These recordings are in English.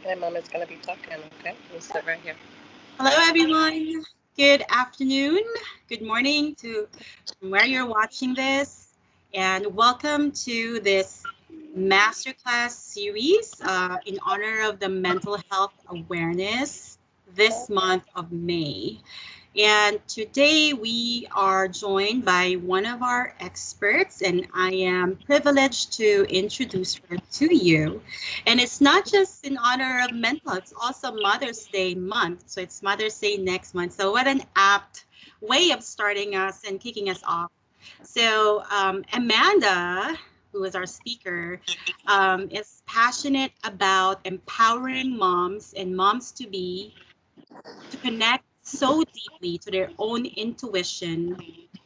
My mom is going to be talking, okay? We'll sit right here. Hello, everyone. Good afternoon. Good morning to where you're watching this, and welcome to this Masterclass series in honor of the mental health awareness this month of May. And today we are joined by one of our experts, and I am privileged to introduce her to you. And it's not just in honor of mental, it's also Mother's Day month. So it's Mother's Day next month. So what an apt way of starting us and kicking us off. So Amanda, who is our speaker, is passionate about empowering moms and moms to be to connect so deeply to their own intuition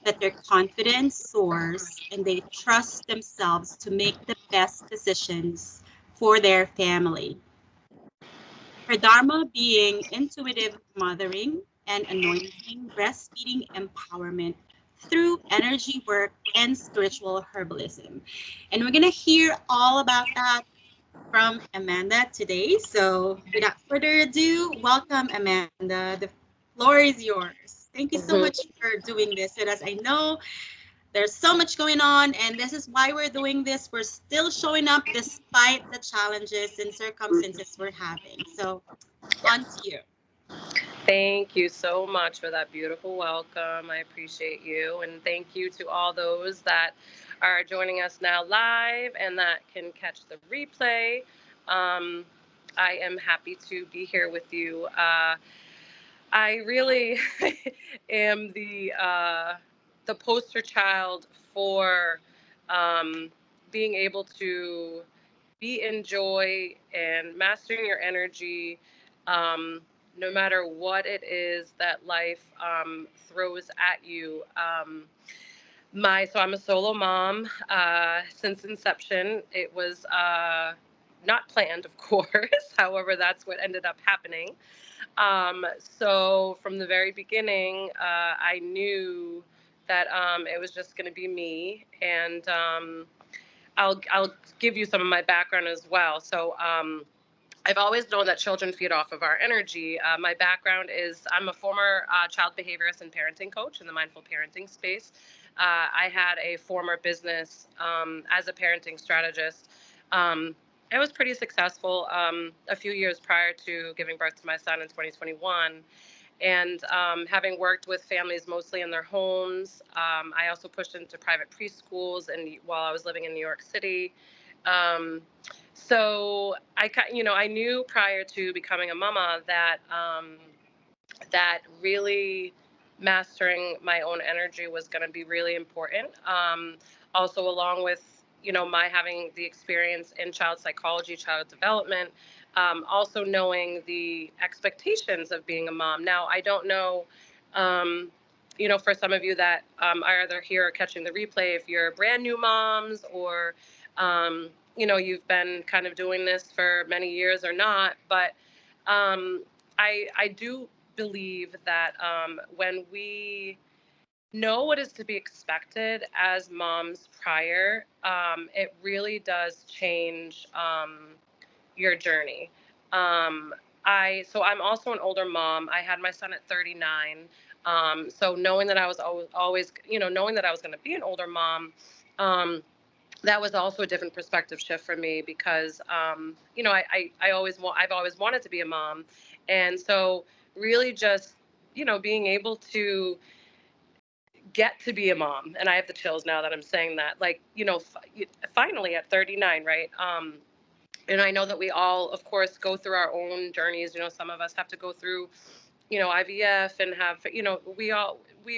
that their confidence soars and they trust themselves to make the best decisions for their family. Her Dharma being intuitive mothering and anointing, breastfeeding empowerment through energy work and spiritual herbalism. And we're going to hear all about that from Amanda today. So without further ado, welcome, Amanda. The floor is yours. Thank you so much Mm-hmm. for doing this with us. I know there's so much going on, and this is why we're doing this. We're still showing up despite the challenges and circumstances we're having. So on to Yes. you. Thank you so much for that beautiful welcome. I appreciate you. And thank you to all those that are joining us now live and that can catch the replay. Um, I am happy to be here with you. I really am the poster child for being able to be in joy and mastering your energy, no matter what it is that life throws at you. So I'm a solo mom since inception. It was not planned, of course. However, that's what ended up happening. So from the very beginning, I knew that it was just going to be me, and I'll give you some of my background as well. So I've always known that children feed off of our energy. My background is I'm a former child behaviorist and parenting coach in the mindful parenting space. I had a former business as a parenting strategist. I was pretty successful a few years prior to giving birth to my son in 2021. And having worked with families mostly in their homes, I also pushed into private preschools and while I was living in New York City. Um, so I knew prior to becoming a mama that really mastering my own energy was going to be really important. Also, along with my having the experience in child psychology, child development, also knowing the expectations of being a mom. Now, I don't know. Um, for some of you that are either here or catching the replay, if you're brand new moms or you've been kind of doing this for many years or not, but I do believe that when we know what is to be expected as moms prior, it really does change your journey. Um, so I'm also an older mom. I had my son at 39. So knowing that I was always knowing that I was going to be an older mom, that was also a different perspective shift for me because I've always wanted to be a mom, and so really just being able to get to be a mom, and I have the chills now that I'm saying that, like finally at 39, right? And I know that we all, of course, go through our own journeys. Some of us have to go through IVF and have, we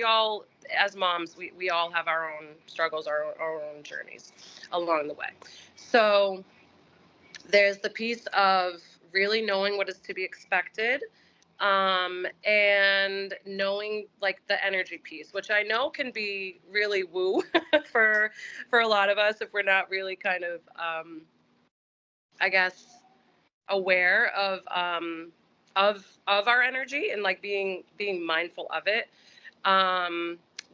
all, as moms, we all have our own struggles, our own journeys along the way. So there's the piece of really knowing what is to be expected, and knowing like the energy piece, which I know can be really woo for a lot of us if we're not really kind of, I guess, aware of our energy and like being mindful of it.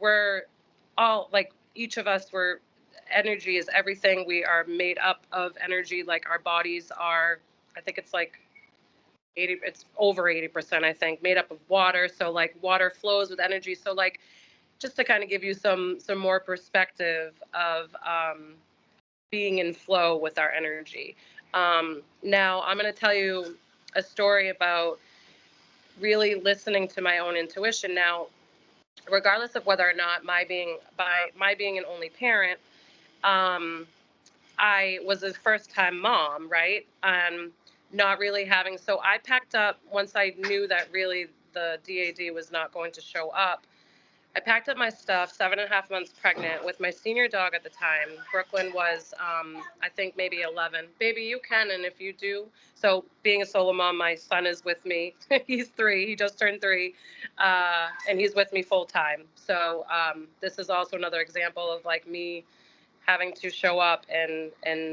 We're all like each of us. We're energy is everything. We are made up of energy. Like our bodies are. I think it's like it's over 80%, I think, made up of water. So like water flows with energy. So like just to kind of give you some more perspective of being in flow with our energy. Now I'm going to tell you a story about really listening to my own intuition. Now, regardless of whether or not my being an only parent, um, I was a first time mom, right? And not really having, so I packed up once I knew that really the DAD was not going to show up. I packed up my stuff, 7.5 months pregnant with my senior dog at the time. Brooklyn was, I think, maybe 11. Baby, you can, and if you do. So, being a solo mom, my son is with me. He's 3. He just turned 3, and he's with me full time. So, this is also another example of like me having to show up and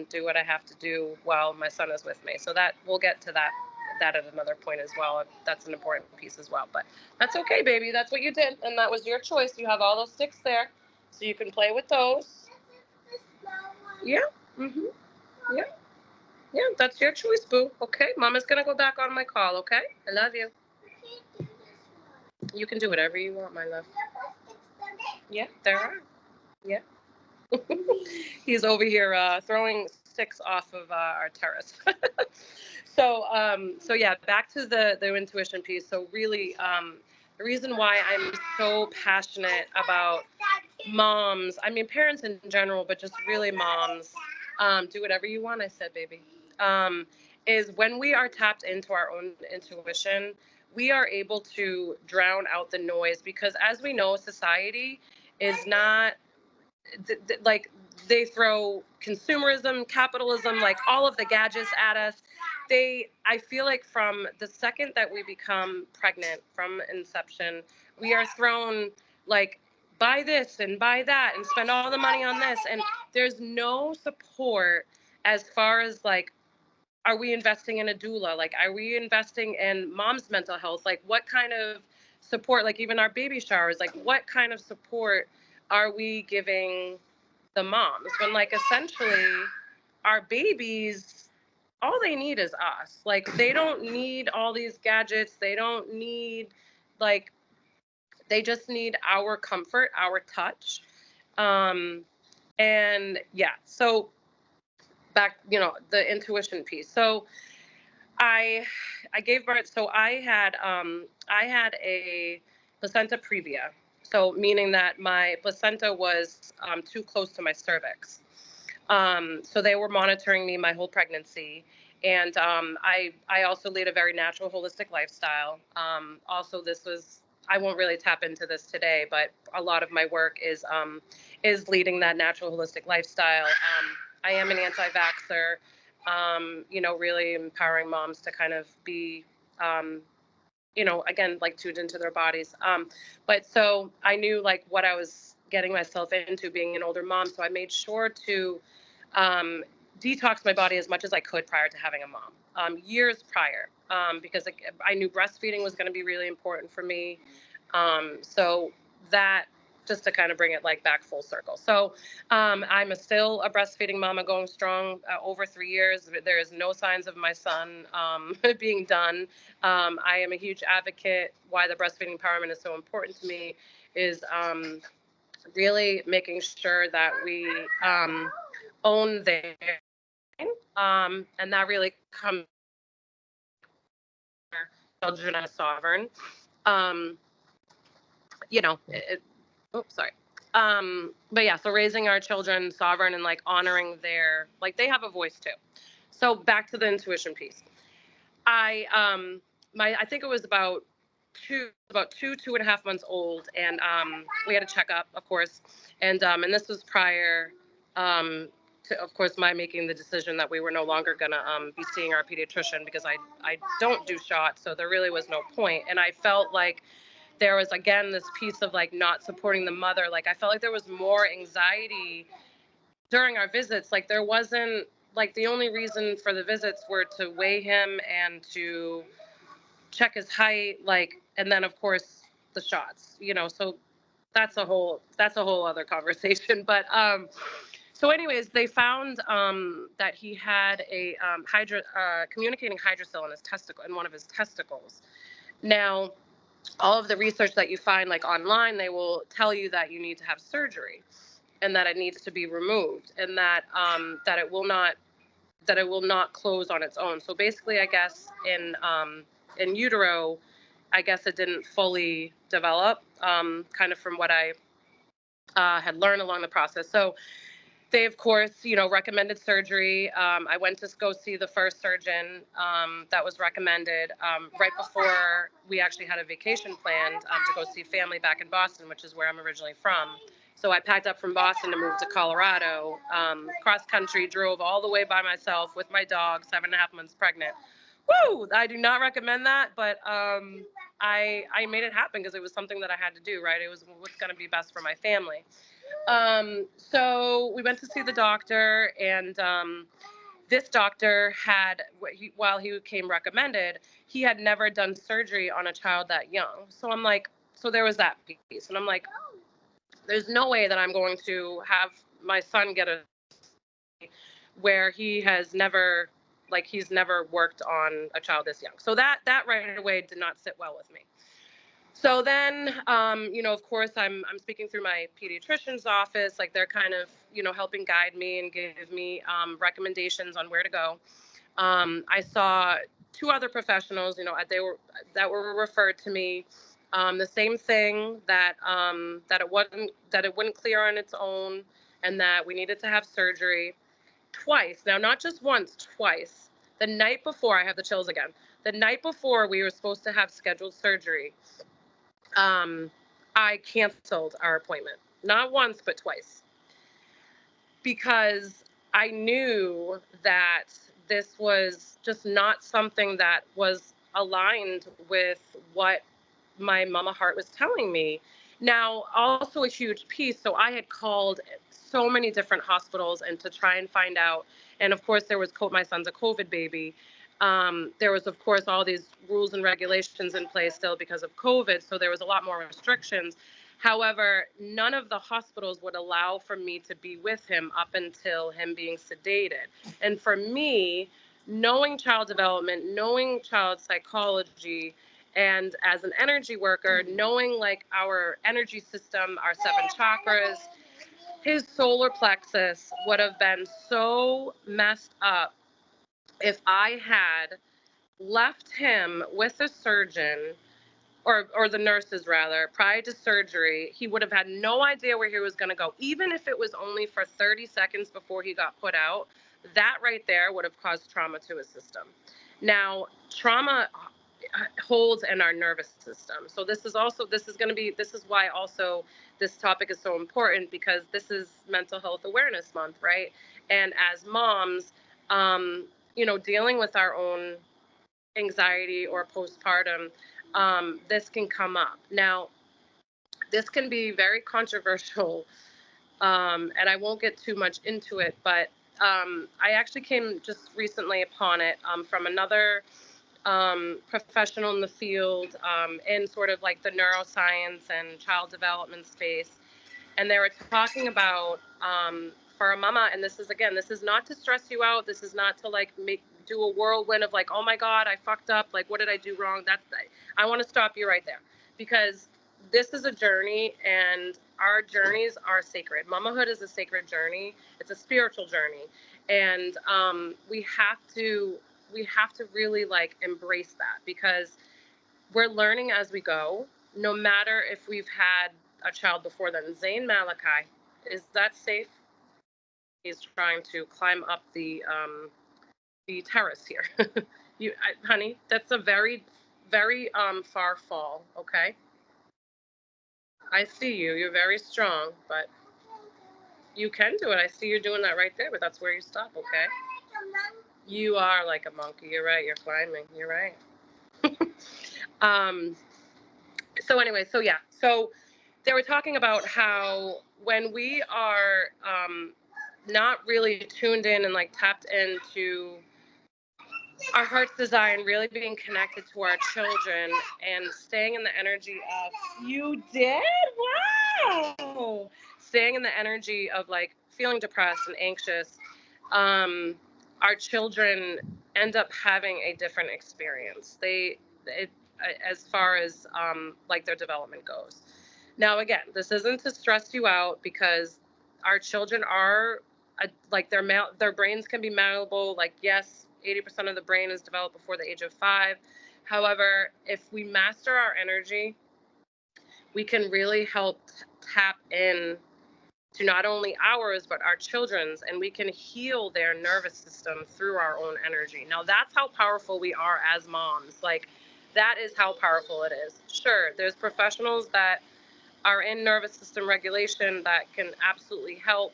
do what I have to do while my son is with me. So that we'll get to that at another point as well. That's an important piece as well. But that's okay, baby. That's what you did, and that was your choice. You have all those sticks there, so you can play with those. Yeah. Mhm. Yeah. Yeah. That's your choice, boo. Okay. Mama's gonna go back on my call. Okay. I love you. You can do whatever you want, my love. Yeah. There are. Yeah. He's over here throwing sticks off of our terrace. So yeah, back to the intuition piece. So really, the reason why I'm so passionate about moms, I mean parents in general, but just really moms, do whatever you want. I said, baby, um, is when we are tapped into our own intuition, we are able to drown out the noise because, as we know, society is not like they throw consumerism, capitalism, like all of the gadgets at us. I feel like from the second that we become pregnant from inception, we are thrown like buy this and buy that and spend all the money on this. And there's no support as far as like, are we investing in a doula? Like, are we investing in mom's mental health? Like, what kind of support, like even our baby showers, like what kind of support are we giving the moms when like essentially our babies, all they need is us. Like they don't need all these gadgets. They don't need like, they just need our comfort, our touch. Um, and yeah, so back, the intuition piece. So I I gave birth. So I had a placenta previa. So meaning that my placenta was too close to my cervix. So they were monitoring me my whole pregnancy, and I also lead a very natural, holistic lifestyle. Also, this was, I won't really tap into this today, but a lot of my work is leading that natural, holistic lifestyle. I am an anti-vaxxer. Really empowering moms to kind of be, again, like tuned into their bodies. But so I knew like what I was getting myself into being an older mom. So I made sure to um, detox my body as much as I could prior to having a mom, years prior, because I knew breastfeeding was going to be really important for me. So that, just to kind of bring it like back full circle. So I'm still a breastfeeding mama going strong, over 3 years. There is no signs of my son being done. I am a huge advocate. Why the breastfeeding empowerment is so important to me is really making sure that we own their, and that really comes from children as sovereign. Um, oops, sorry. But yeah, so raising our children sovereign and like honoring their, like they have a voice too. So back to the intuition piece. I think it was about 2.5 months old, and we had a checkup, of course, and this was prior to, of course, my making the decision that we were no longer gonna be seeing our pediatrician because I don't do shots, so there really was no point, and I felt like there was again this piece of like not supporting the mother. Like I felt like there was more anxiety during our visits. Like there wasn't, like the only reason for the visits were to weigh him and to check his height, like, and then of course the shots, so that's a whole other conversation. But So anyways, they found that he had a communicating hydrocele in his testicle, in one of his testicles. Now, all of the research that you find like online, they will tell you that you need to have surgery and that it needs to be removed, and that that it will not close on its own. So basically, I guess in utero, I guess it didn't fully develop, kind of from what I had learned along the process. So they, of course, recommended surgery. I went to go see the first surgeon that was recommended right before we actually had a vacation planned to go see family back in Boston, which is where I'm originally from. So I packed up from Boston to move to Colorado, cross country, drove all the way by myself with my dog, 7.5 months pregnant. Woo! I do not recommend that, but I made it happen because it was something that I had to do, right? It was what's going to be best for my family. So we went to see the doctor, and this doctor had, while he came recommended, he had never done surgery on a child that young. So I'm like, so there was that piece. And I'm like, there's no way that I'm going to have my son get a where he has never, like, he's never worked on a child this young. So that right away did not sit well with me. So then, of course, I'm speaking through my pediatrician's office. Like, they're kind of, helping guide me and give me recommendations on where to go. I saw two other professionals, that were referred to me. The same thing, that it wouldn't clear on its own, and that we needed to have surgery twice. Now, not just once, twice. The night before, I have the chills again. The night before we were supposed to have scheduled surgery, I canceled our appointment, not once, but twice, because I knew that this was just not something that was aligned with what my mama heart was telling me. Now, also a huge piece. So I had called so many different hospitals and to try and find out. And of course, there was my son's a COVID baby. There was, of course, all these rules and regulations in place still because of COVID. So there was a lot more restrictions. However, none of the hospitals would allow for me to be with him up until him being sedated. And for me, knowing child development, knowing child psychology, and as an energy worker, knowing like our energy system, our 7 chakras, his solar plexus would have been so messed up if I had left him with a surgeon, or the nurses rather, prior to surgery. He would have had no idea where he was going to go. Even if it was only for 30 seconds before he got put out, that right there would have caused trauma to his system. Now, trauma holds in our nervous system. So this is why also this topic is so important, because this is Mental Health Awareness Month, right? And as moms, dealing with our own anxiety or postpartum, this can come up. Now, this can be very controversial, and I won't get too much into it, but I actually came just recently upon it from another professional in the field, in sort of like the neuroscience and child development space. And they were talking about, for a mama, and this is not to stress you out. This is not to like do a whirlwind of like, oh my God, I fucked up. Like, what did I do wrong? I want to stop you right there, because this is a journey, and our journeys are sacred. Mamahood is a sacred journey. It's a spiritual journey. And we have to really like embrace that, because we're learning as we go, no matter if we've had a child before then. Zayn Malachi, is that safe? He's trying to climb up the terrace here. Honey, that's a very, very far fall. Okay, I see you. You're very strong, but you can do it. I see you're doing that right there, but that's where you stop. Okay. You are like a monkey. You're right. You're climbing. You're right. So anyway, so they were talking about how when we are not really tuned in and like tapped into our heart's desire and really being connected to our children and staying in the energy of, you did? Wow! Staying in the energy of like feeling depressed and anxious, our children end up having a different experience. As far as like their development goes. Now, again, this isn't to stress you out, because our children are like their brains can be malleable. Like, yes, 80% of the brain is developed before the age of 5. However, if we master our energy, we can really help tap in to not only ours, but our children's, and we can heal their nervous system through our own energy. Now, that's how powerful we are as moms. Like, that is how powerful it is. Sure, there's professionals that are in nervous system regulation that can absolutely help.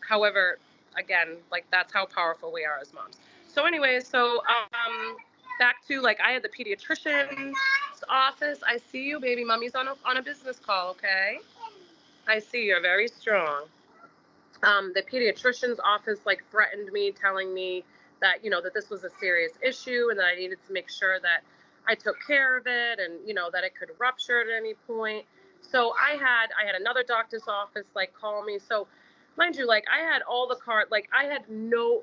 However, again, like, that's how powerful we are as moms. So anyway, back to, like, I had the pediatrician's office. I see you, baby. Mommy's on a business call, okay? I see you're very strong. The pediatrician's office, like, threatened me, telling me that, that this was a serious issue and that I needed to make sure that I took care of it, and, that it could rupture at any point. So I had another doctor's office, like, call me. So mind you, like, I had all the like, I had no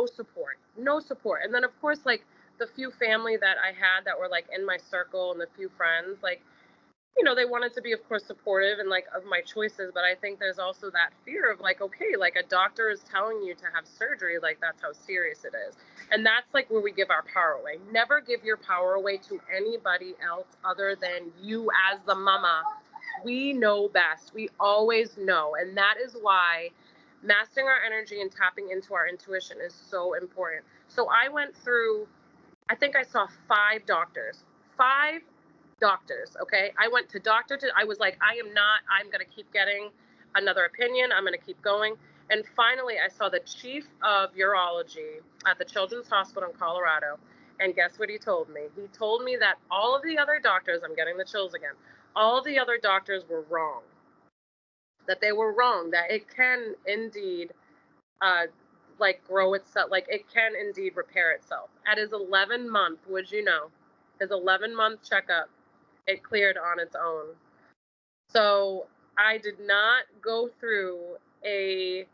support. And then, of course, like, the few family that I had that were, like, in my circle, and the few friends, like, they wanted to be, of course, supportive and, like, of my choices. But I think there's also that fear of, like, okay, like, a doctor is telling you to have surgery, like, that's how serious it is. And that's, like, where we give our power away. Never give your power away to anybody else other than you as the mama. We know best. We always know. And that is why mastering our energy and tapping into our intuition is so important. So I went through, I think I saw 5 doctors. 5 doctors, okay? I went to I was like, I'm going to keep getting another opinion. I'm going to keep going. And finally, I saw the chief of urology at the Children's Hospital in Colorado. And guess what he told me? He told me that all of the other doctors, I'm getting the chills again, all the other doctors were wrong. That they were wrong, that it can indeed like grow itself, like it can indeed repair itself. At his 11-month, would you know, his 11-month checkup, it cleared on its own. So I did not go through a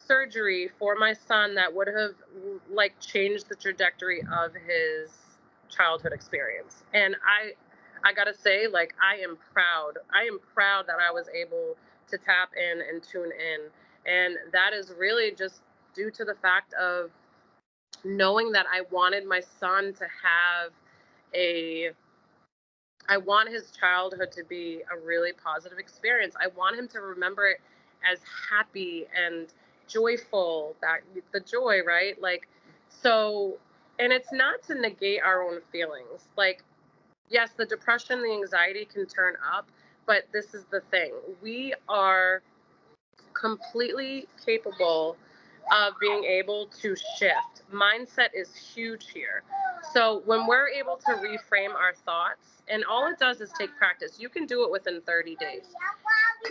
surgery for my son that would have, like, changed the trajectory of his childhood experience. And I gotta say, like, I am proud that I was able to tap in and tune in. And that is really just due to the fact of knowing that I wanted my son to have I want his childhood to be a really positive experience. I want him to remember it as happy and joyful, that the joy, right? Like, so, and it's not to negate our own feelings. Like, yes, the depression, the anxiety can turn up, but this is the thing. We are completely capable of being able to shift. Mindset is huge here. So when we're able to reframe our thoughts, and all it does is take practice. You can do it within 30 days.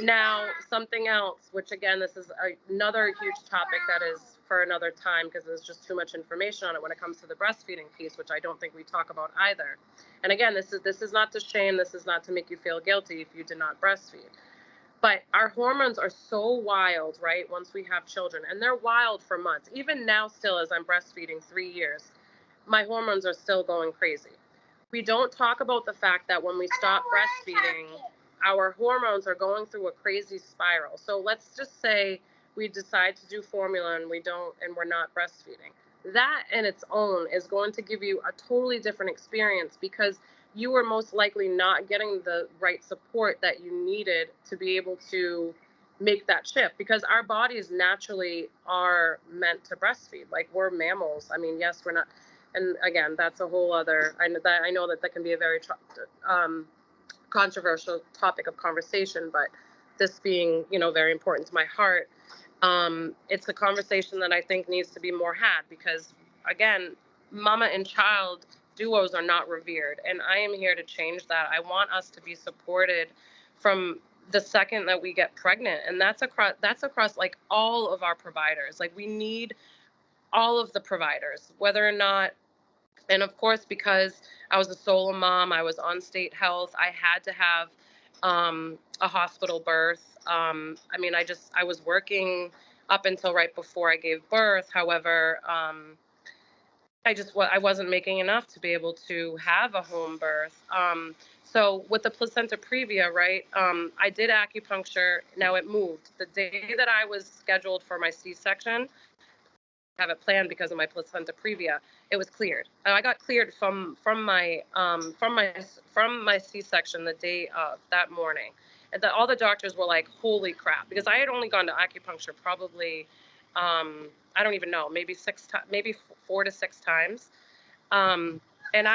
Now, something else, which again, this is another huge topic that is for another time, because there's just too much information on it when it comes to the breastfeeding piece, which I don't think we talk about either. And again, this is not to shame. This is not to make you feel guilty if you did not breastfeed. But our hormones are so wild, right, once we have children. And they're wild for months. Even now, still, as I'm breastfeeding 3 years, my hormones are still going crazy. We don't talk about the fact that when we stop breastfeeding, our hormones are going through a crazy spiral. So let's just say we decide to do formula and we're not breastfeeding. That in its own is going to give you a totally different experience, because you were most likely not getting the right support that you needed to be able to make that shift, because our bodies naturally are meant to breastfeed. Like, we're mammals. I mean, yes, we're not. And again, that's a whole other, I know that can be a very controversial topic of conversation, but this being, very important to my heart, it's a conversation that I think needs to be more had, because again, mama and child duos are not revered, and I am here to change that. I want us to be supported from the second that we get pregnant, and that's across like all of our providers. Like, we need all of the providers, whether or not, and of course, because I was a solo mom, I was on state health, I had to have a hospital birth. I mean, I was working up until right before I gave birth. However, I wasn't making enough to be able to have a home birth. So with the placenta previa, right, I did acupuncture. Now it moved. The day that I was scheduled for my C-section, have it planned because of my placenta previa, it was cleared. I got cleared from my C-section the day of that morning, and all the doctors were like, "Holy crap!" Because I had only gone to acupuncture probably, I don't even know, maybe maybe 4 to 6 times. Um, and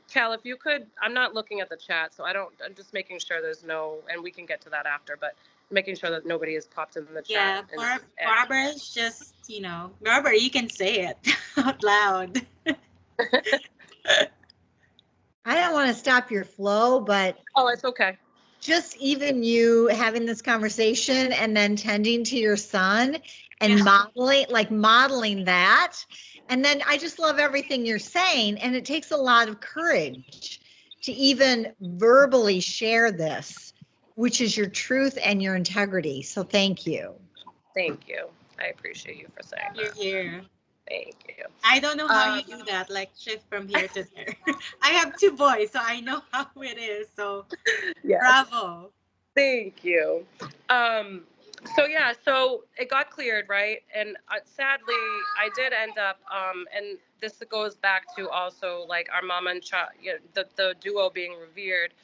Cal, if you could, I'm not looking at the chat, so I'm just making sure there's no, and we can get to that after, but making sure that nobody has popped in the chat. Yeah, Barbara is just, Barbara, you can say it out loud. I don't want to stop your flow, but Oh, it's okay. Just even you having this conversation and then tending to your son and modeling that. And then I just love everything you're saying. And it takes a lot of courage to even verbally share this, which is your truth and your integrity. So thank you. Thank you. I appreciate you for saying You're that. here. Thank you. I don't know how you do that, like shift from here to there. I have 2 boys, so I know how it is. So yes. Bravo. Thank you. So it got cleared, right? And sadly, I did end up, and this goes back to also like our mama and child, the duo being revered.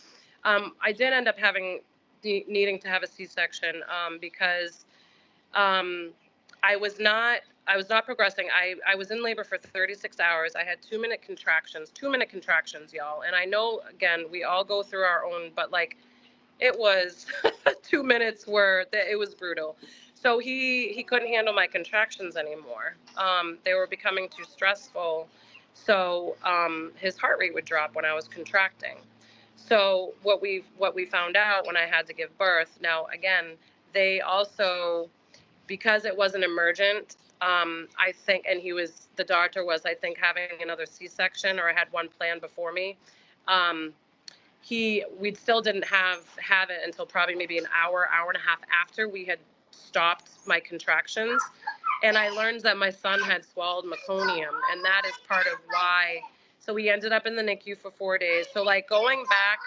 I did end up needing to have a C-section because I was not progressing. I was in labor for 36 hours. I had 2-minute contractions, y'all. And I know, again, we all go through our own, but like it was 2 minutes it was brutal. So he couldn't handle my contractions anymore. They were becoming too stressful. So his heart rate would drop when I was contracting. So what we found out when I had to give birth, now again, they also, because it wasn't emergent, I think, and the doctor was, I think, having another C-section, or I had one planned before me. We still didn't have it until probably maybe an hour and a half after we had stopped my contractions. And I learned that my son had swallowed meconium, and that is part of why. So we ended up in the NICU for 4 days. So like going back,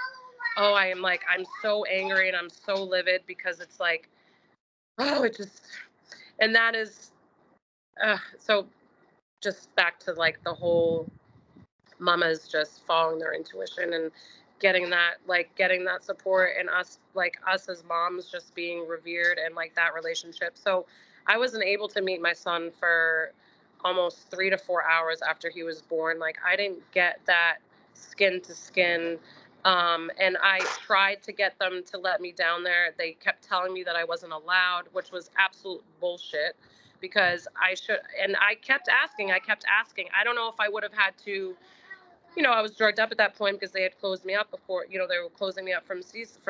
I'm so angry and I'm so livid because it's like, and that is, so just back to like the whole mamas just following their intuition and getting that support, and us as moms just being revered and like that relationship. So I wasn't able to meet my son for almost 3 to 4 hours after he was born. Like I didn't get that skin to skin. And I tried to get them to let me down there. They kept telling me that I wasn't allowed, which was absolute bullshit, because I should. And I kept asking. I don't know if I would have had to, I was drugged up at that point because they had closed me up before, they were closing me up from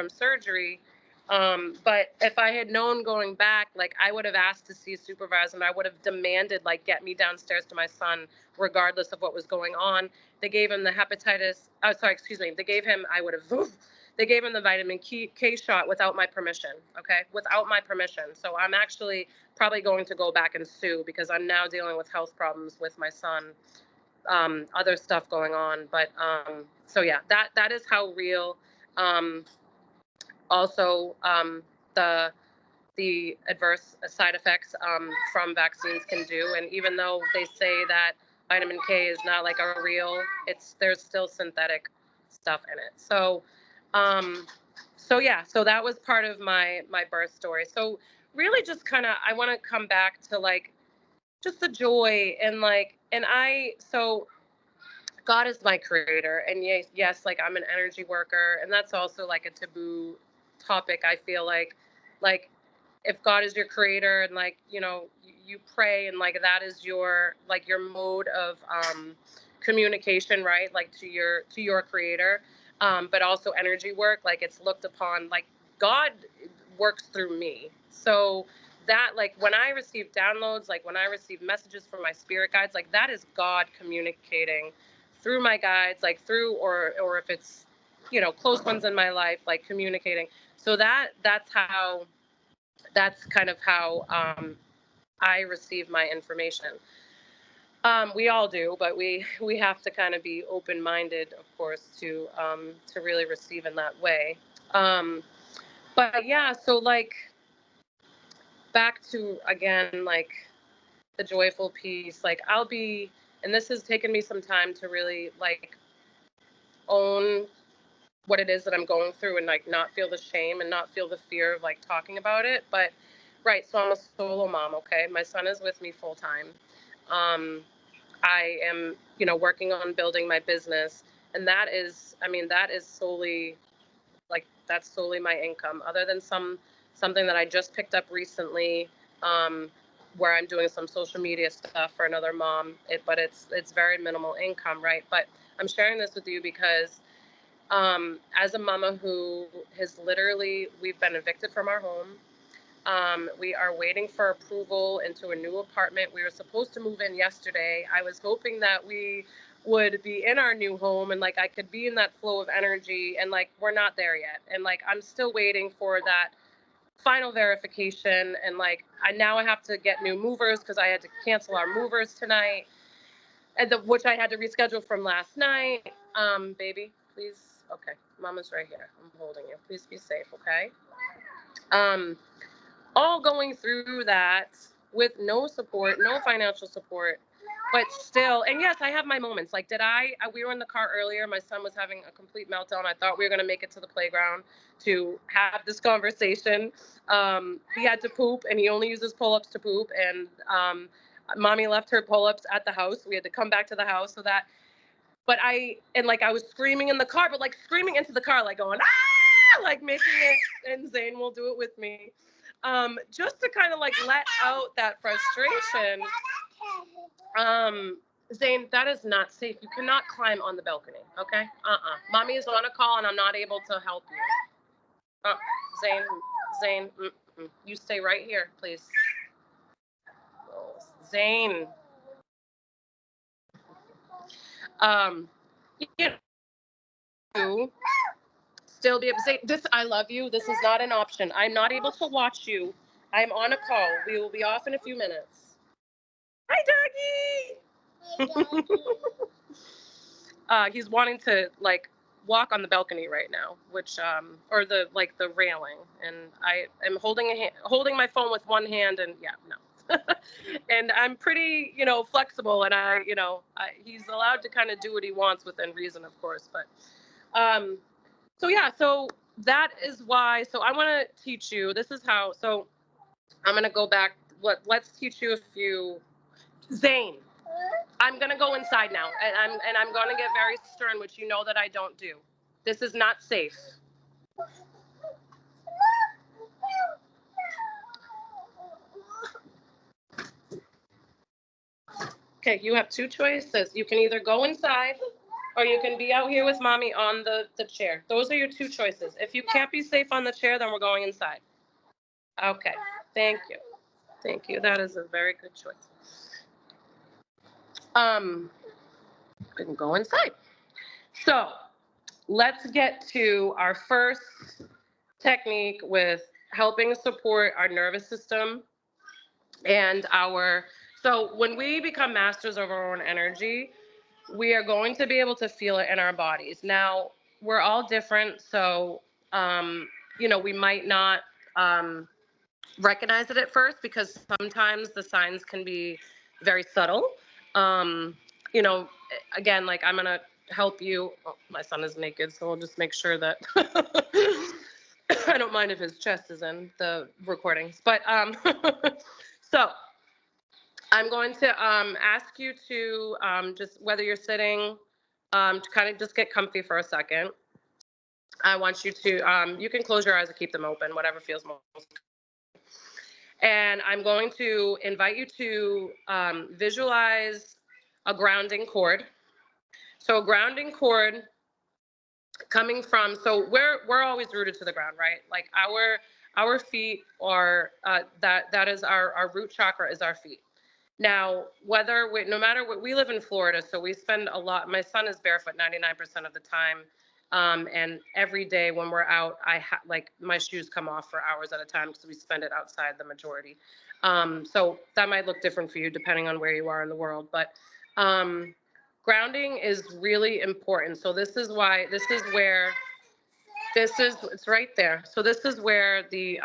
surgery. But if I had known going back, like I would have asked to see a supervisor, and I would have demanded, like, get me downstairs to my son, regardless of what was going on. They gave him the hepatitis. Oh, sorry, excuse me. They gave him the vitamin K shot without my permission. Okay, without my permission. So I'm actually probably going to go back and sue because I'm now dealing with health problems with my son. Other stuff going on, but so yeah, that is how real. Also, the adverse side effects from vaccines can do, and even though they say that vitamin K is not like a real, there's still synthetic stuff in it. So, so that was part of my birth story. So really, just kind of, I want to come back to like just the joy and so God is my creator, and yes, like I'm an energy worker, and that's also like a taboo topic. I feel like if God is your creator, and like you pray, and like that is your mode of communication, right? Like to your creator, but also energy work. Like it's looked upon like God works through me. So that, like when I receive downloads, like when I receive messages from my spirit guides, like that is God communicating through my guides, like through, or if it's close ones in my life, like communicating. So that's kind of how I receive my information. We all do, but we have to kind of be open-minded, of course, to really receive in that way. Um, but yeah, so like back to again, like the joyful piece. Like and this has taken me some time to really like own what it is that I'm going through and like not feel the shame and not feel the fear of like talking about it. But right, so I'm a solo mom. Okay, my son is with me full time. Um, I am, working on building my business, and that is solely that's solely my income. Other than something that I just picked up recently, um, where I'm doing some social media stuff for another mom. But it's very minimal income, right? But I'm sharing this with you because as a mama who we've been evicted from our home. We are waiting for approval into a new apartment. We were supposed to move in yesterday. I was hoping that we would be in our new home and like I could be in that flow of energy, and like we're not there yet. And like I'm still waiting for that final verification, and like I have to get new movers because I had to cancel our movers tonight, and which I had to reschedule from last night. Baby, please. Okay, Mama's right here. I'm holding you. Please be safe, okay? All going through that with no support, no financial support, but still, and yes, I have my moments. Like, we were in the car earlier. My son was having a complete meltdown. I thought we were going to make it to the playground to have this conversation. He had to poop, and he only uses pull-ups to poop. And mommy left her pull-ups at the house. We had to come back to the house but I was screaming in the car, but like screaming into the car, like going, ah, like making it, and Zane will do it with me. Just to kind of like let out that frustration. Zane, that is not safe. You cannot climb on the balcony, okay? Mommy is on a call and I'm not able to help you. Zane, you stay right here, please. Oh, Zane. You know, still be able to say this. I love you. This is not an option. I'm not able to watch you. I'm on a call. We will be off in a few minutes. Hi, doggy. He's wanting to like walk on the balcony right now, which or the railing, and I am holding my phone with one hand, and yeah, no. And I'm pretty, flexible, and he's allowed to kind of do what he wants within reason, of course. But so yeah, so that is why. So I want to teach you. This is how. So I'm gonna go back. Let's teach you a few. Zane, I'm gonna go inside now, and I'm gonna get very stern, which you know that I don't do. This is not safe. Okay, you have two choices. You can either go inside, or you can be out here with mommy on the chair. Those are your two choices. If you can't be safe on the chair, then we're going inside. Okay, thank you. Thank you. That is a very good choice. We can go inside. So let's get to our first technique with helping support our nervous system and so when we become masters of our own energy, we are going to be able to feel it in our bodies. Now, we're all different, so we might not recognize it at first because sometimes the signs can be very subtle. You know, again, like I'm gonna help you. Oh, my son is naked, so we'll just make sure that I don't mind if his chest is in the recordings. But so I'm going to ask you to just whether you're sitting, to kind of just get comfy for a second. I want you to, you can close your eyes or keep them open, whatever feels most. And I'm going to invite you to visualize a grounding cord. So a grounding cord coming from, so we're always rooted to the ground, right? Like our feet are, that is our root chakra is our feet. Now, no matter what, we live in Florida, so we spend a lot, my son is barefoot 99% of the time. And every day when we're out, like my shoes come off for hours at a time because we spend it outside the majority. So that might look different for you depending on where you are in the world, but grounding is really important. So it's right there. So this is where the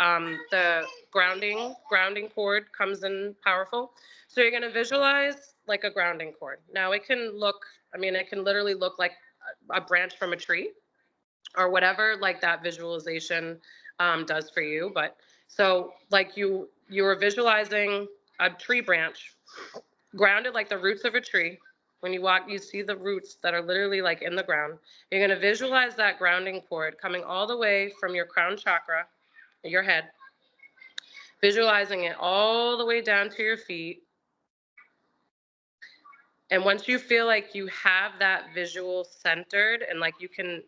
grounding cord comes in powerful. So you're going to visualize like a grounding cord. Now it can literally look like a branch from a tree or whatever like that visualization does for you. But so like you are visualizing a tree branch grounded like the roots of a tree. When you walk, you see the roots that are literally like in the ground. You're going to visualize that grounding cord coming all the way from your crown chakra, your head, visualizing it all the way down to your feet. And once you feel like you have that visual centered and like you can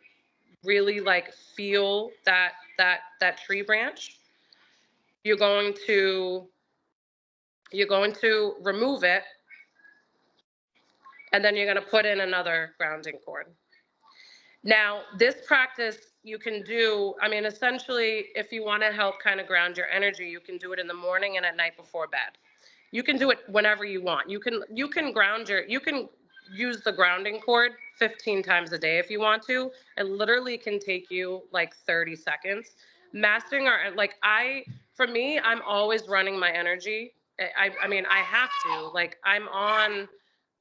really like feel that tree branch, you're going to remove it, and then you're going to put in another grounding cord. Now, this practice you can do, essentially, if you want to help kind of ground your energy, you can do it in the morning and at night before bed. You can do it whenever you want. You can use the grounding cord 15 times a day if you want to. It literally can take you like 30 seconds. Mastering for me, I'm always running my energy. I have to. Like, I'm on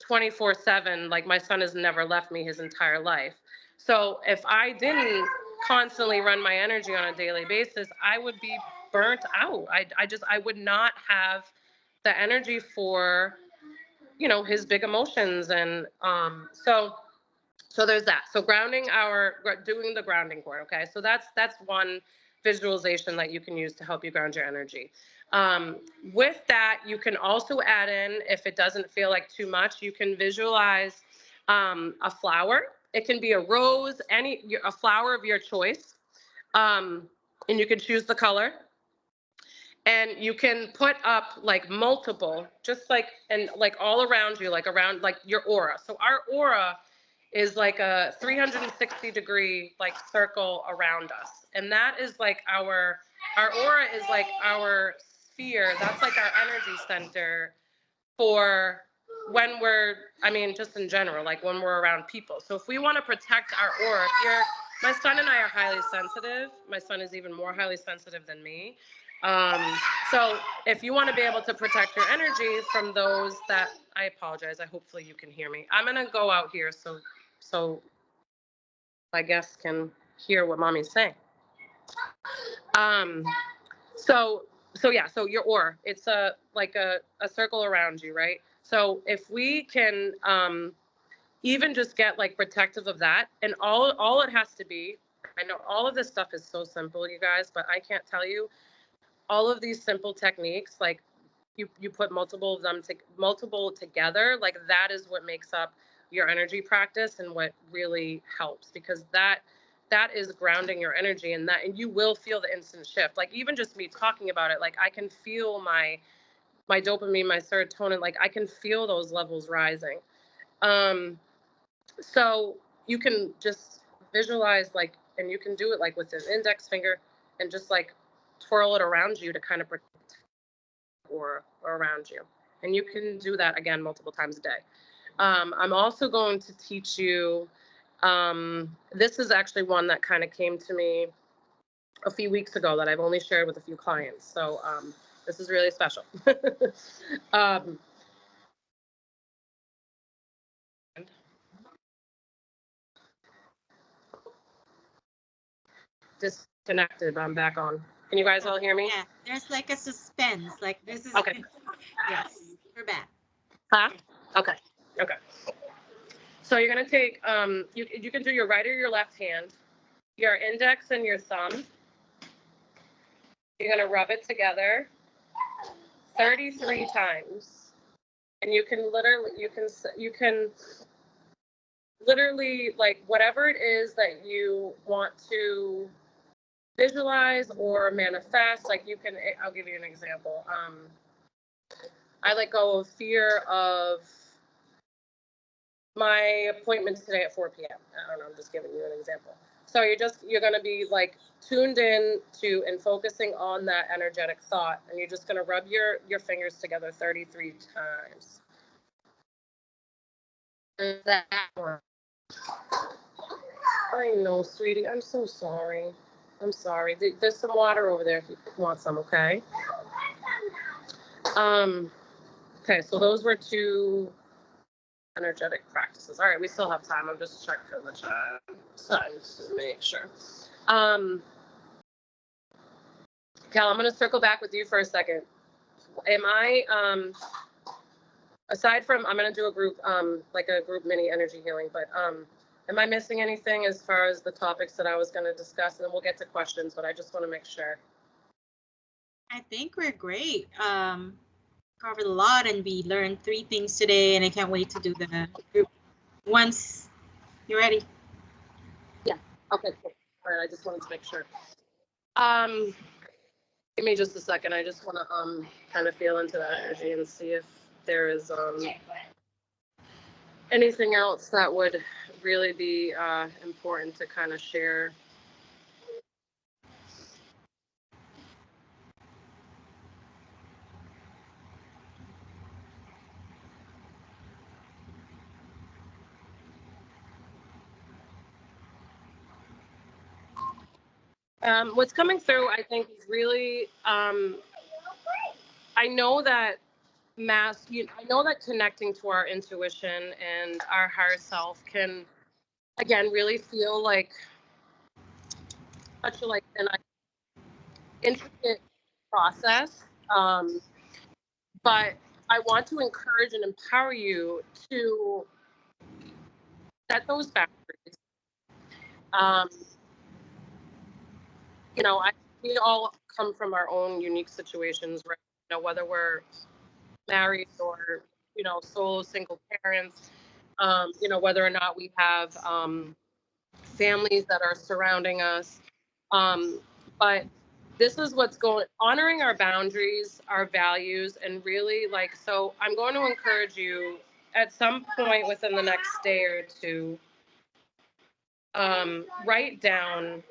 24/7. Like, my son has never left me his entire life. So if I didn't constantly run my energy on a daily basis, I would be burnt out. I would not have the energy for, his big emotions. And so there's that. So doing the grounding cord. Okay. So that's one visualization that you can use to help you ground your energy. With that, you can also add in, if it doesn't feel like too much, you can visualize a flower. It can be a rose, a flower of your choice. And you can choose the color. And you can put up like multiple, just like, and like all around you, like around like your aura. So our aura is like a 360-degree like circle around us. And that is like our aura is like our sphere. That's like our energy center for when we're, just in general, like when we're around people. So if we want to protect our aura, my son and I are highly sensitive. My son is even more highly sensitive than me. So if you want to be able to protect your energy from those that, I apologize, hopefully you can hear me. I'm going to go out here so my guests can hear what mommy's saying. So your aura, it's like a circle around you, right? So if we can even just get like protective of that, and all it has to be, I know all of this stuff is so simple, you guys, but I can't tell you all of these simple techniques, like you put multiple of them multiple together, like that is what makes up your energy practice and what really helps, because that is grounding your energy, and you will feel the instant shift. Like even just me talking about it, like I can feel my dopamine, my serotonin, like I can feel those levels rising. So you can just visualize, like, and you can do it like with an index finger and just like twirl it around you to kind of protect or around you. And you can do that again multiple times a day. I'm also going to teach you, this is actually one that kind of came to me a few weeks ago that I've only shared with a few clients. So this is really special. Disconnected, but I'm back on. Can you guys all hear me? Yeah, there's like a suspense. Like this is okay. Yes, we're back. Huh? Okay. So you're gonna take you can do your right or your left hand, your index and your thumb. You're gonna rub it together 33 times, and you can literally like whatever it is that you want to visualize or manifest. Like I'll give you an example. I let go of fear of my appointment today at 4 p.m. I don't know, I'm just giving you an example. So you're going to be like tuned in to and focusing on that energetic thought. And you're just going to rub your fingers together 33 times. That one. I know, sweetie. I'm so sorry. I'm sorry. There's some water over there if you want some, okay? Okay, so those were 2 energetic practices. All right, we still have time. I'm just checking the chat to make sure. Cal, I'm going to circle back with you for a second. Am I, aside from, I'm going to do a group, like a group mini energy healing, but am I missing anything as far as the topics that I was going to discuss? And then we'll get to questions, but I just want to make sure. I think we're great. Covered a lot, and we learned 3 things today, and I can't wait to do the group once you're ready. Yeah. Okay, cool. All right, I just wanted to make sure. Give me just a second. I just want to kind of feel into that energy and see if there is anything else that would really be important to kind of share. What's coming through, I think, is really, I know that I know that connecting to our intuition and our higher self can, again, really feel like such an intricate process. But I want to encourage and empower you to set those boundaries. We all come from our own unique situations, right? Whether we're married or, solo single parents, whether or not we have families that are surrounding us. But this is what's honoring our boundaries, our values, and really so I'm going to encourage you at some point within the next day or 2, write down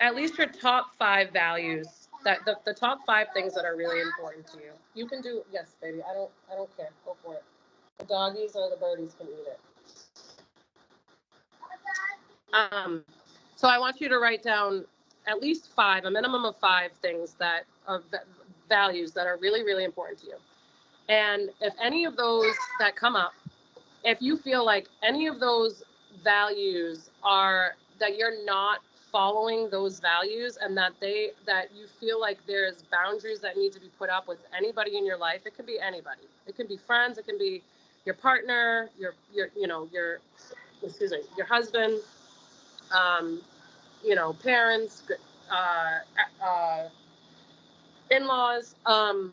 at least your top 5 values, that the top 5 things that are really important to you. You can do, yes, baby. I don't care. Go for it. The doggies or the birdies can eat it. So I want you to write down at least 5, a minimum of 5 things that are values that are really, really important to you. And if any of those that come up, if you feel like any of those values are that you're not following those values, and that you feel like there's boundaries that need to be put up with anybody in your life, it could be anybody. It can be friends, it can be your partner, your husband, parents, in-laws, and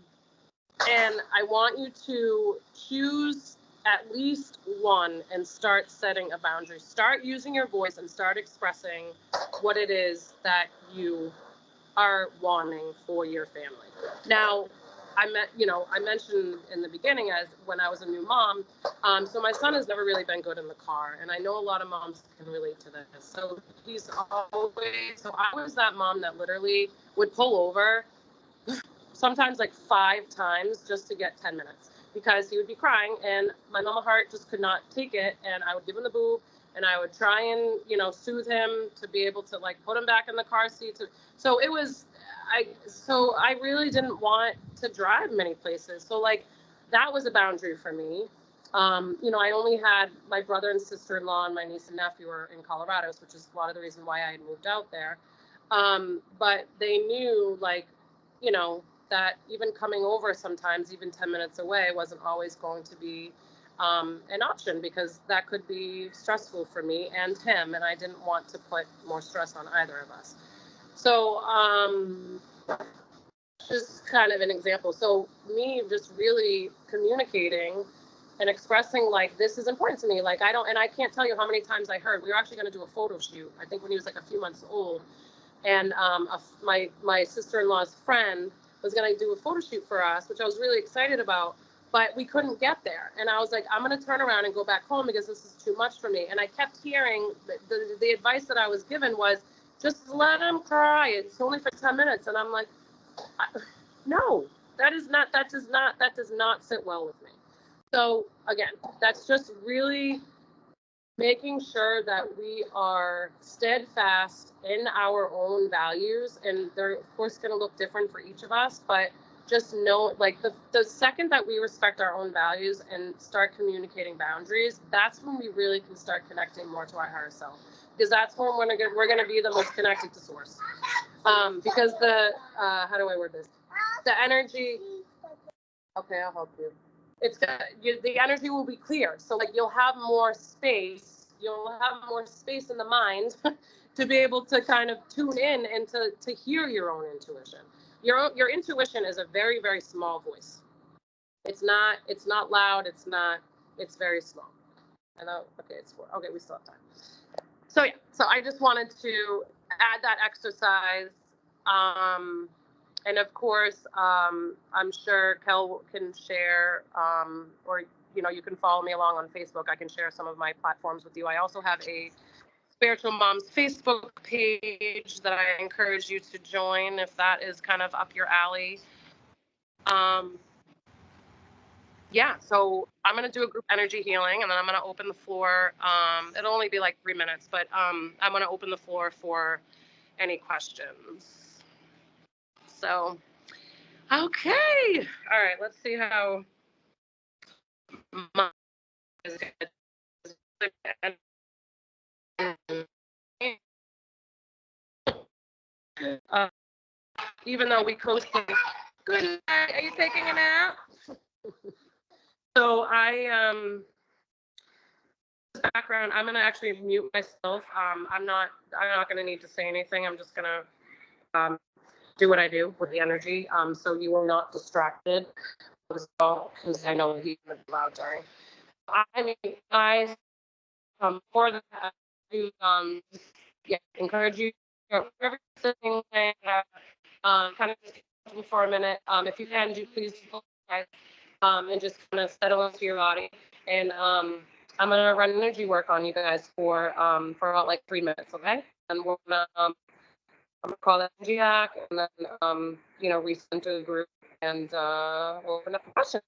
I want you to choose at least one and start setting a boundary. Start using your voice and start expressing what it is that you are wanting for your family. Now, I mentioned in the beginning as when I was a new mom, so my son has never really been good in the car, and I know a lot of moms can relate to this. So I was that mom that literally would pull over sometimes 5 times just to get 10 minutes because he would be crying, and my mama heart just could not take it, and I would give him the boob, and I would try and soothe him to be able to put him back in the car seat. So I really didn't want to drive many places. So that was a boundary for me. I only had my brother and sister-in-law and my niece and nephew were in Colorado, which is a lot of the reason why I had moved out there. But they knew that even coming over sometimes, even 10 minutes away, wasn't always going to be an option, because that could be stressful for me and him, and I didn't want to put more stress on either of us. So just kind of an example. So me just really communicating and expressing this is important to me. I can't tell you how many times I heard, we were actually going to do a photo shoot, I think when he was a few months old, and my sister-in-law's friend was going to do a photo shoot for us, which I was really excited about. but we couldn't get there. And I was like, I'm going to turn around and go back home because this is too much for me. And I kept hearing the advice that I was given was just let him cry. It's only for 10 minutes. And I'm like, no, that does not sit well with me. So again, that's just really making sure that we are steadfast in our own values, and they're of course going to look different for each of us, but just know, like, the second that we respect our own values and start communicating boundaries, that's when we really can start connecting more to our higher self, because that's when we're going to be the most connected to source. Because how do I word this? The energy. Okay, I'll help you. The energy will be clear. So like you'll have more space. You'll have more space in the mind to be able to kind of tune in and to hear your own intuition. Your intuition is a very, very small voice. It's not loud. It's very small. I know. Okay, okay, we still have time. So yeah, so I just wanted to add that exercise. And of course, I'm sure Kel can share, or you can follow me along on Facebook. I can share some of my platforms with you. I also have a Spiritual Moms Facebook page that I encourage you to join if that is kind of up your alley. Yeah, so I'm going to do a group energy healing, and then I'm going to open the floor. It'll only be like 3 minutes, but I'm going to open the floor for any questions. So, okay. All right, let's see how my even though we co-sleep. Good night. Are you taking a nap? So background, I'm gonna actually mute myself. I'm not gonna need to say anything. I'm just gonna do what I do with the energy. So you are not distracted because I know he's loud during. I mean, I for that, to encourage you, whoever listening, kind of just for a minute. If you can, do please and just kind of settle into your body. And I'm gonna run energy work on you guys for about like 3 minutes, okay? And we're gonna I'm gonna call that energy hack, and then recenter the group, and we'll open up for questions.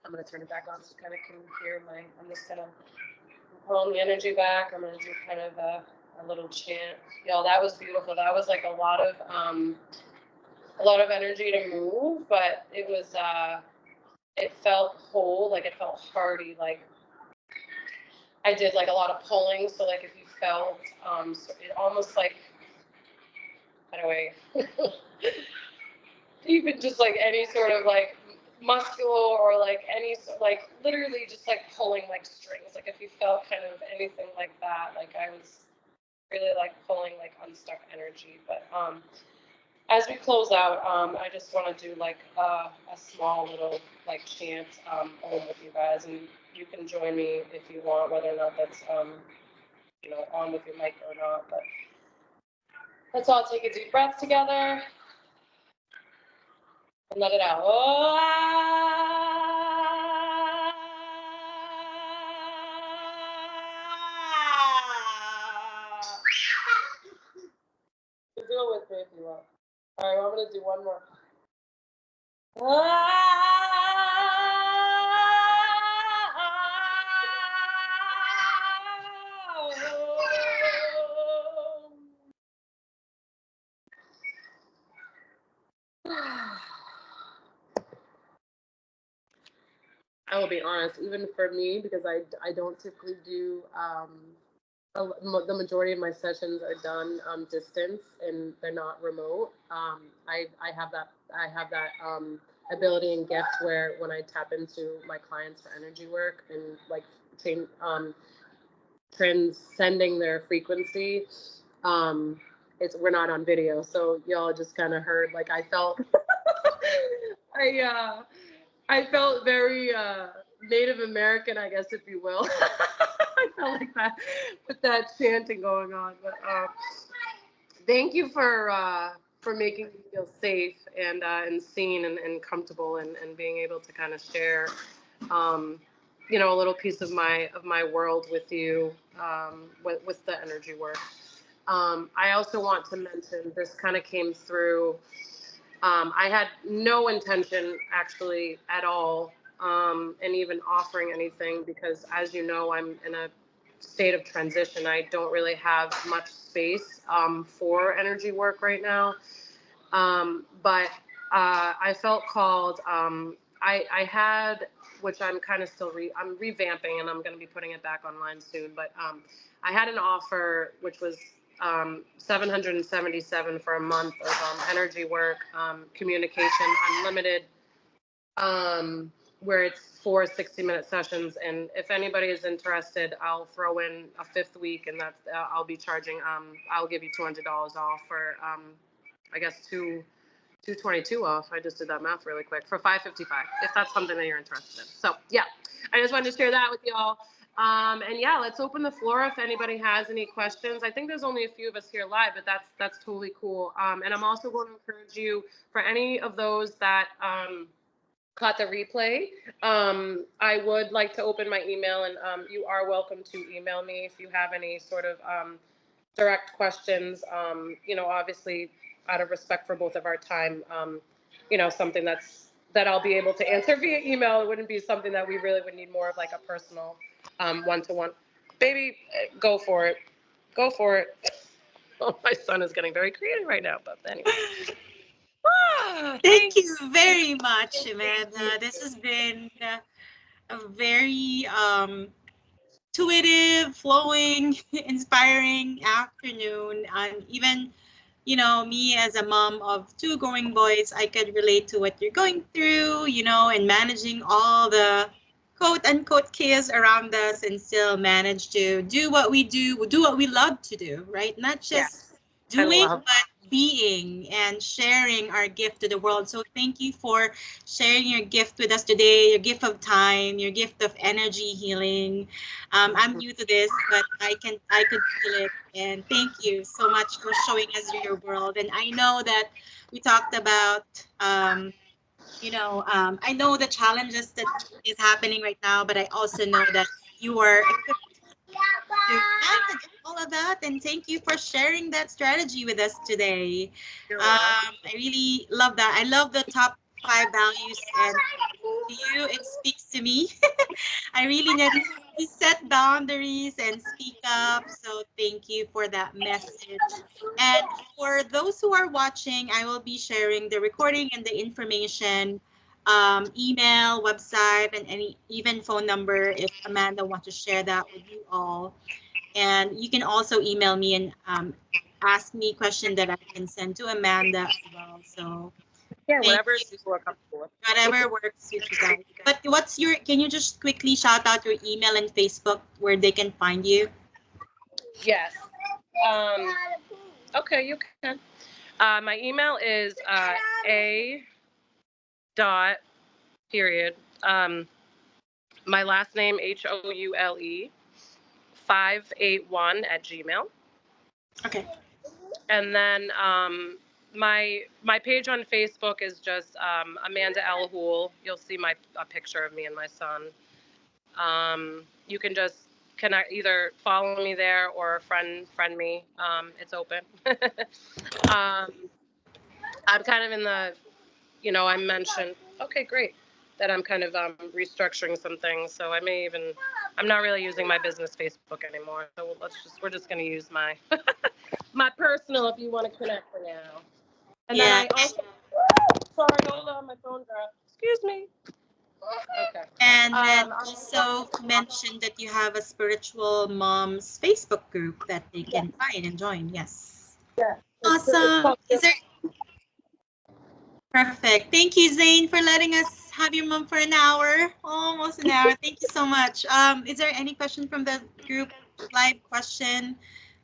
I'm going to turn it back on so you kind of can hear I'm just going to pull the energy back. I'm going to do kind of a little chant. Y'all, that was beautiful. That was like a lot of energy to move, but it was, it felt whole, like it felt hearty, like I did like a lot of pulling. So like if you felt, so it almost like, how do I, even just like any sort of like muscular or like any, like literally just like pulling like strings. Like if you felt kind of anything like that, like I was really like pulling like unstuck energy. But as we close out, I just want to do like a small little like chant home with you guys, and you can join me if you want, whether or not that's you know, on with your mic or not. But let's all take a deep breath together and let it out. Oh, do it with me if you want. All right, well, I'm gonna do one more. I will be honest, even for me, because I don't typically do, the majority of my sessions are done distance and they're not remote. I have that ability and gift where when I tap into my clients for energy work and like transcending their frequency, we're not on video, so y'all just kind of heard, like I felt I felt very Native American, I guess, if you will. I felt like that with that chanting going on. But thank you for making me feel safe and seen and comfortable and being able to kind of share, you know, a little piece of my world with you with the energy work. I also want to mention this kind of came through. I had no intention actually at all, and even offering anything because, as you know, I'm in a state of transition. I don't really have much space for energy work right now. But I felt called. I had, which I'm kind of still I'm revamping, and I'm going to be putting it back online soon. But I had an offer which was $777 for a month of energy work, communication unlimited, where it's 4 60-minute sessions. And if anybody is interested, I'll throw in a 5th week, and that's I'll be charging. I'll give you $200 off for I guess 222 off. I just did that math really quick for $555 if that's something that you're interested in. So yeah, I just wanted to share that with y'all. And yeah, let's open the floor if anybody has any questions. I think there's only a few of us here live, but that's totally cool. And I'm also going to encourage you, for any of those that caught the replay, I would like to open my email, and you are welcome to email me if you have any sort of direct questions. You know, obviously out of respect for both of our time, you know, something that I'll be able to answer via email. It wouldn't be something that we really would need more of like a personal one-to-one. Baby, go for it. Go for it. Oh, my son is getting very creative right now, but anyway. Thank you very much, Amanda. This has been a very intuitive, flowing, inspiring afternoon. And even, you know, me as a mom of 2 growing boys, I could relate to what you're going through, you know, and managing all the quote unquote chaos around us and still manage to do what we do what we love to do, right? Not just doing, but being and sharing our gift to the world. So thank you for sharing your gift with us today, your gift of time, your gift of energy healing. I'm new to this, but I could feel it. And thank you so much for showing us your world. And I know that we talked about you know, I know the challenges that is happening right now, but I also know that you are equipped to handle all of that. And thank you for sharing that strategy with us today. I really love that. I love the top 5 values and to you. It speaks to me. I really need to set boundaries and speak up. So thank you for that message. And for those who are watching, I will be sharing the recording and the information, email, website, and any even phone number if Amanda wants to share that with you all. And you can also email me and ask me question that I can send to Amanda as well. So Yeah, thank whatever you. you are comfortable with. Whatever works with you guys. But what's your, can you just quickly shout out your email and Facebook where they can find you? Yes. Okay, you can. My email is a dot period. My last name Houle 581 at Gmail. Okay. And then my page on Facebook is just Amanda L. Houle. You'll see a picture of me and my son. You can just connect, either follow me there or friend me. It's open. I'm kind of in the, I mentioned, okay, great, that I'm kind of restructuring some things. So I'm not really using my business Facebook anymore. So we're just going to use my my personal if you want to connect for now. And then Yeah. I also, sorry, hold on, my phone dropped. Excuse me. Okay. And then also mention that you have a spiritual moms Facebook group that they can find and join. Yes. Yeah. Awesome. Is there perfect. Thank you, Zane, for letting us have your mom for an hour, almost an hour. Thank you so much. Is there any question from the group live question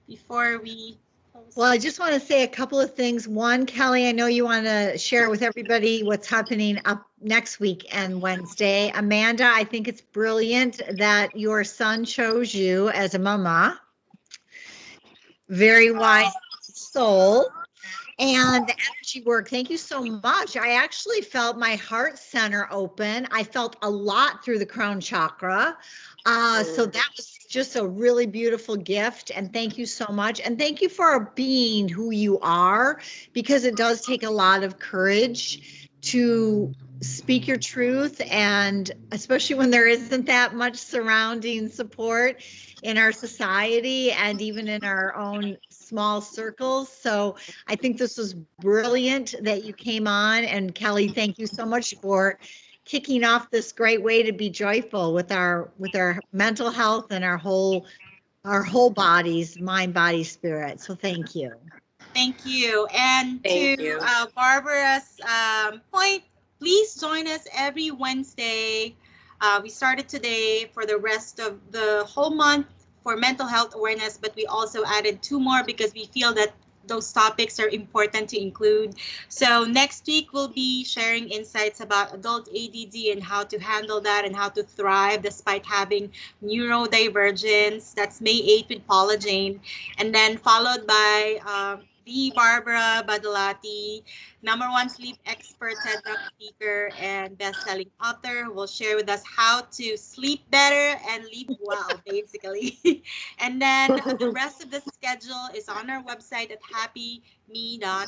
before we close? Well, I just want to say a couple of things. One, Kelly, I know you want to share with everybody what's happening up next week and Wednesday. Amanda, I think it's brilliant that your son chose you as a mama. Very wise soul. And the energy work, thank you so much. I actually felt my heart center open. I felt a lot through the crown chakra. So that was just a really beautiful gift. And thank you so much. And thank you for being who you are, because it does take a lot of courage to speak your truth. And especially when there isn't that much surrounding support in our society and even in our own small circles. So I think this was brilliant that you came on. And Kelly, thank you so much for kicking off this great way to be joyful with our mental health and our whole bodies, mind, body, spirit. So thank you. Thank you. And Thank to you. Barbara's point, please join us every Wednesday. We started today for the rest of the whole month for mental health awareness, but we also added 2 more because we feel that those topics are important to include. So next week we'll be sharing insights about adult ADD and how to handle that and how to thrive despite having neurodivergence. That's May 8th with Paula Jane. And then followed by the Barbara Badalati, #1 sleep expert, TED Talk speaker, and best-selling author, who will share with us how to sleep better and live well, basically. And then the rest of the schedule is on our website at happyme.yoga.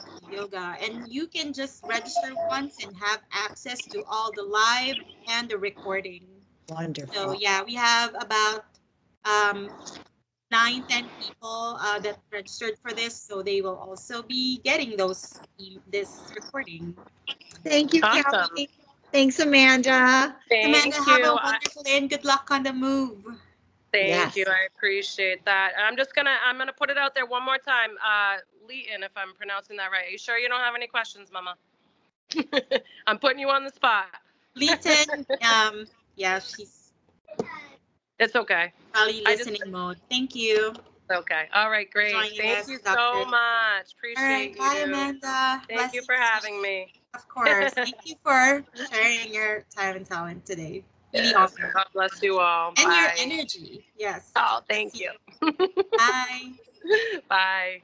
And you can just register once and have access to all the live and the recording. Wonderful. So yeah, we have about 9-10 people that registered for this, so they will also be getting this recording. Thank you, Awesome. Kelly. Thanks, Amanda. Thank Amanda, you. have a wonderful day and good luck on the move. Thank you. I appreciate that. I'm gonna put it out there one more time. Leighton, if I'm pronouncing that right. Are you sure you don't have any questions, Mama? I'm putting you on the spot. Leighton, yeah, she's It's okay. probably listening mode. Thank you. Okay. All right, great. Thank you so much. Appreciate you. Bye, Amanda. Thank you for having me. Of course. Thank you for sharing your time and talent today. Really Yes. awesome. God bless you all. And Bye. your energy. Yes. Oh, thank you. Bye. Bye.